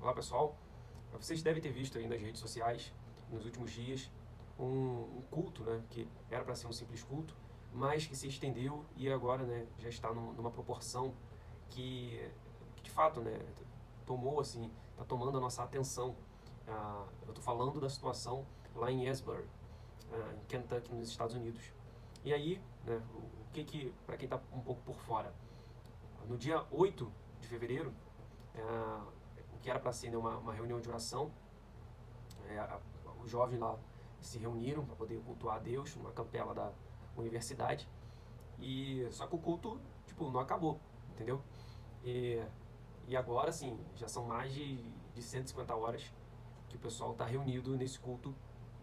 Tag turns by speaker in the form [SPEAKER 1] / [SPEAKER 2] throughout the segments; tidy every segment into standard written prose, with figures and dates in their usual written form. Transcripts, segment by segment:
[SPEAKER 1] Olá pessoal, vocês devem ter visto aí nas redes sociais, nos últimos dias, um culto, né, que era para ser um simples culto, mas que se estendeu e agora, né, já está numa proporção que de fato, né, tomou assim, está tomando a nossa atenção. Eu estou falando da situação lá em Asbury, em Kentucky, nos Estados Unidos. E aí, né, para quem está um pouco por fora, no dia 8 de fevereiro, o que era para ser, né, uma reunião de oração, os jovens lá se reuniram para poder cultuar a Deus numa capela da universidade. E só que o culto, tipo, não acabou, entendeu? E, e agora, assim, já são mais de 150 horas que o pessoal está reunido nesse culto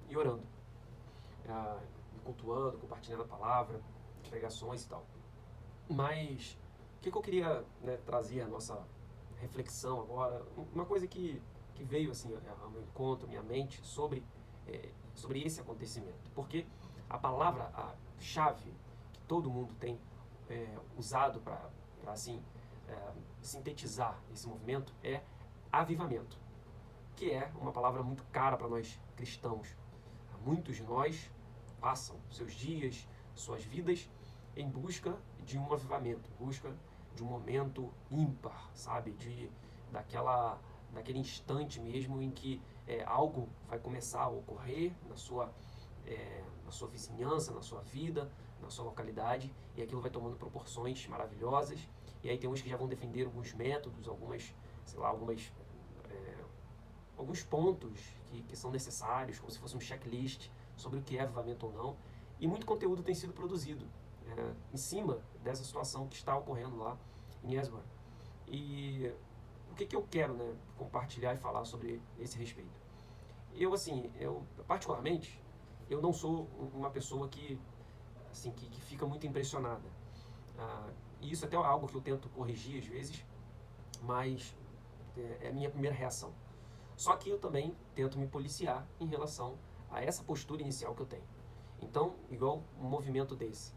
[SPEAKER 1] e orando, cultuando, compartilhando a palavra, pregações e tal. Mas o que eu queria, né, trazer a nossa reflexão agora, uma coisa que veio assim ao meu encontro, minha mente, sobre esse acontecimento. Porque a palavra, a chave que todo mundo tem usado para assim, sintetizar esse movimento é avivamento, que é uma palavra muito cara para nós cristãos. Muitos de nós passam seus dias, suas vidas em busca de um avivamento, em busca de um momento ímpar, sabe? Daquele instante mesmo em que algo vai começar a ocorrer na sua vizinhança, na sua vida, na sua localidade, e aquilo vai tomando proporções maravilhosas. E aí tem uns que já vão defender alguns métodos, alguns pontos que são necessários, como se fosse um checklist sobre o que é avivamento ou não. E muito conteúdo tem sido produzido em cima dessa situação que está ocorrendo lá em Asbury. E o que eu quero, né, compartilhar e falar sobre esse respeito? Eu particularmente, eu não sou uma pessoa que fica muito impressionada. E isso até é algo que eu tento corrigir às vezes, mas é a minha primeira reação. Só que eu também tento me policiar em relação a essa postura inicial que eu tenho. Então, igual um movimento desse,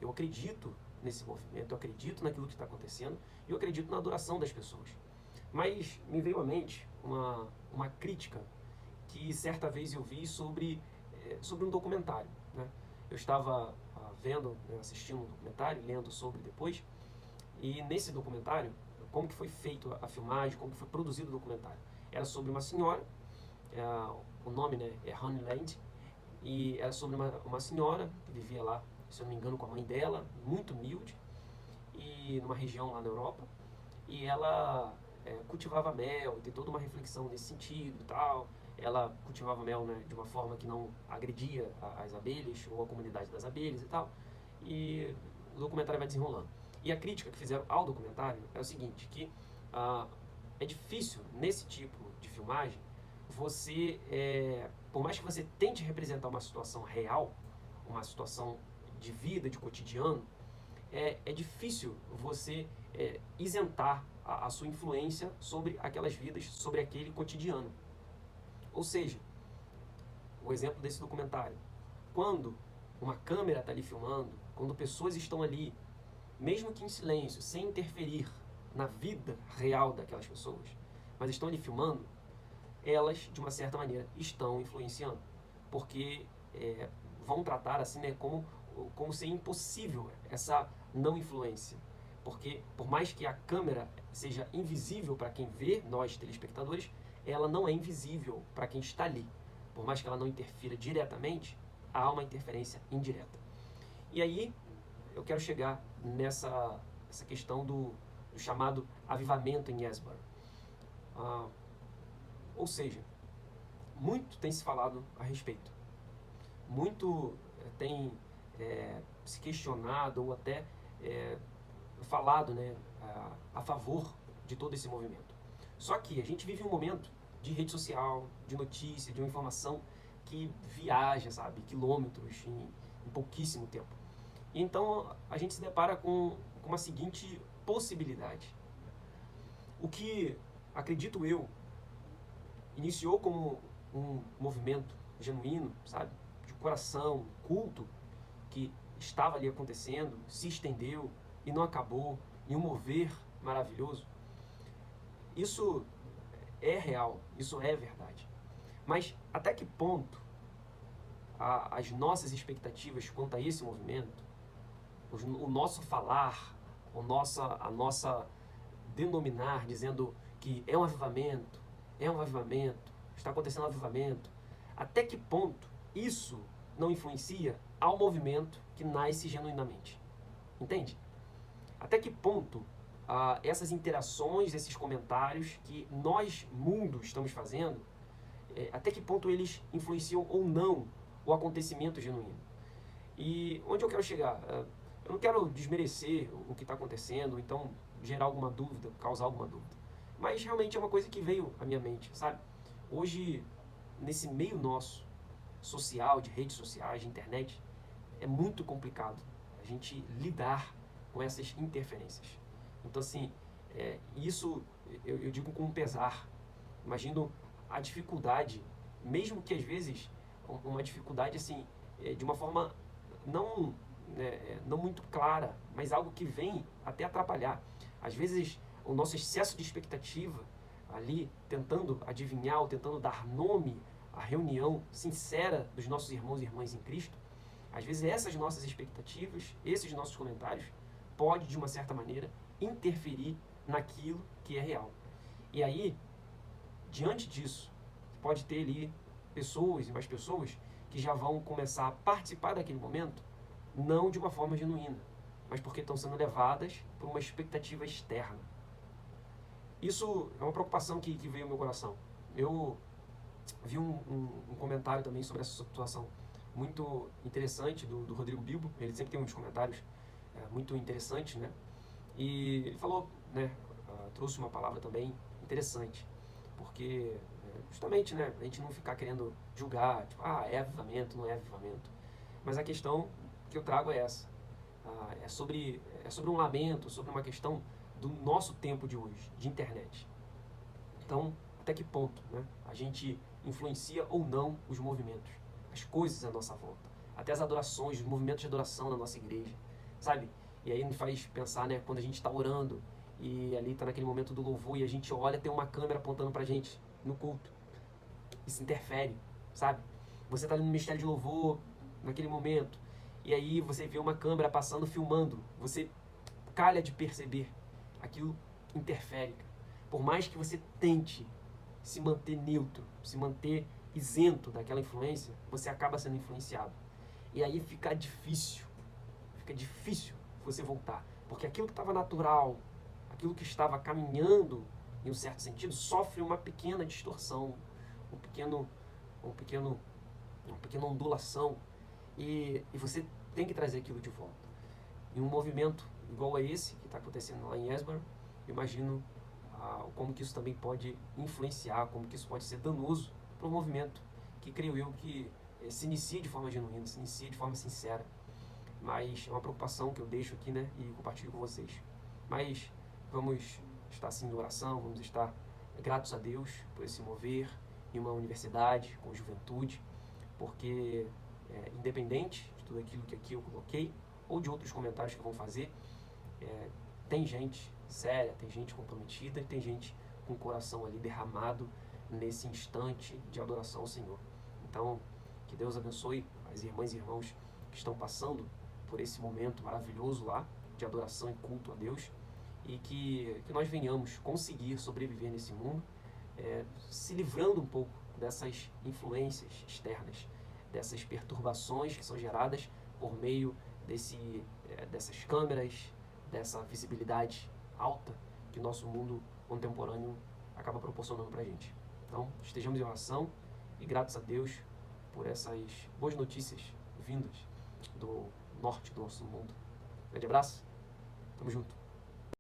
[SPEAKER 1] eu acredito nesse movimento, eu acredito naquilo que está acontecendo, e eu acredito na adoração das pessoas. Mas me veio à mente uma crítica que certa vez eu vi sobre um documentário, né? Eu estava vendo, né, assistindo um documentário, lendo sobre depois, e nesse documentário, como que foi feito a filmagem, como que foi produzido o documentário. Era sobre uma senhora, o nome, né, é Honey Land, e era sobre uma senhora que vivia lá, se eu não me engano, com a mãe dela, muito humilde, e numa região lá na Europa, e ela cultivava mel, e tem toda uma reflexão nesse sentido e tal. Ela cultivava mel, né, de uma forma que não agredia as abelhas ou a comunidade das abelhas e tal. E o documentário vai desenrolando. E a crítica que fizeram ao documentário é o seguinte, que é difícil nesse tipo de filmagem por mais que você tente representar uma situação real, uma situação de vida, de cotidiano, é difícil você isentar a sua influência sobre aquelas vidas, sobre aquele cotidiano. Ou seja, o exemplo desse documentário, quando uma câmera está ali filmando, quando pessoas estão ali, mesmo que em silêncio, sem interferir na vida real daquelas pessoas, mas estão ali filmando, elas, de uma certa maneira, estão influenciando. Porque vão tratar assim, né, como ser impossível essa não influência. Porque, por mais que a câmera seja invisível para quem vê, nós telespectadores, ela não é invisível para quem está ali. Por mais que ela não interfira diretamente, há uma interferência indireta. E aí, eu quero chegar essa questão do chamado avivamento em Asbury. Ou seja, muito tem se falado a respeito. Muito tem se questionado ou até falado, né, a favor de todo esse movimento. Só que a gente vive um momento de rede social, de notícia, de uma informação que viaja, sabe, quilômetros em pouquíssimo tempo. E então a gente se depara com uma seguinte possibilidade. O que, acredito eu, iniciou como um movimento genuíno, sabe, de coração, culto, que estava ali acontecendo, se estendeu e não acabou, em um mover maravilhoso. Isso é real, isso é verdade. Mas até que ponto as nossas expectativas quanto a esse movimento, o nosso falar, a nossa denominar, dizendo que é um avivamento, está acontecendo um avivamento, até que ponto isso não influencia ao movimento que nasce genuinamente? Entende? Até que ponto essas interações, esses comentários que nós, mundo, estamos fazendo, até que ponto eles influenciam ou não o acontecimento genuíno? E onde eu quero chegar? Eu não quero desmerecer o que está acontecendo, então gerar alguma dúvida, causar alguma dúvida. Mas realmente é uma coisa que veio à minha mente, sabe? Hoje, nesse meio nosso, social, de redes sociais, de internet, é muito complicado a gente lidar com essas interferências. Então, assim, isso eu digo com um pesar. Imagino a dificuldade, mesmo que às vezes uma dificuldade assim, de uma forma não, não muito clara, mas algo que vem até atrapalhar. Às vezes o nosso excesso de expectativa ali, tentando adivinhar ou tentando dar nome à reunião sincera dos nossos irmãos e irmãs em Cristo, às vezes essas nossas expectativas, esses nossos comentários, pode de uma certa maneira interferir naquilo que é real. E aí, diante disso, pode ter ali pessoas e mais pessoas que já vão começar a participar daquele momento, não de uma forma genuína, mas porque estão sendo levadas por uma expectativa externa. Isso é uma preocupação que veio ao meu coração. Eu vi um comentário também sobre essa situação muito interessante do Rodrigo Bibo. Ele sempre tem uns comentários muito interessantes, né? E ele falou, né, trouxe uma palavra também interessante, porque justamente, né, a gente não ficar querendo julgar, tipo, é avivamento, não é avivamento. Mas a questão que eu trago é essa. É sobre um lamento, sobre uma questão do nosso tempo de hoje, de internet. Então, até que ponto, né, a gente influencia ou não os movimentos, as coisas à nossa volta, até as adorações, os movimentos de adoração na nossa igreja, sabe? E aí me faz pensar, né, quando a gente está orando e ali está naquele momento do louvor e a gente olha, tem uma câmera apontando pra gente no culto. Isso interfere, sabe? Você está ali no ministério de louvor, naquele momento, e aí você vê uma câmera passando, filmando, você calha de perceber, aquilo interfere. Por mais que você tente se manter neutro, se manter isento daquela influência, você acaba sendo influenciado. E aí fica difícil você voltar, porque aquilo que estava natural, aquilo que estava caminhando em um certo sentido, sofre uma pequena distorção, uma pequena ondulação, e você tem que trazer aquilo de volta. Em um movimento igual a esse que está acontecendo lá em Esbjerg, imagino como que isso também pode influenciar, como que isso pode ser danoso para um movimento que creio eu que se inicia de forma genuína, se inicia de forma sincera. Mas é uma preocupação que eu deixo aqui, né, e compartilho com vocês. Mas vamos estar assim em oração, vamos estar gratos a Deus por esse mover em uma universidade, com juventude, porque independente de tudo aquilo que aqui eu coloquei, ou de outros comentários que vão fazer, tem gente séria, tem gente comprometida e tem gente com o coração ali derramado nesse instante de adoração ao Senhor. Então, que Deus abençoe as irmãs e irmãos que estão passando por esse momento maravilhoso lá de adoração e culto a Deus, e que nós venhamos conseguir sobreviver nesse mundo, se livrando um pouco dessas influências externas, dessas perturbações que são geradas por meio dessas câmeras, dessa visibilidade alta que o nosso mundo contemporâneo acaba proporcionando para a gente. Então, estejamos em oração e gratos a Deus por essas boas notícias vindas do norte do nosso mundo. Grande abraço, tamo junto.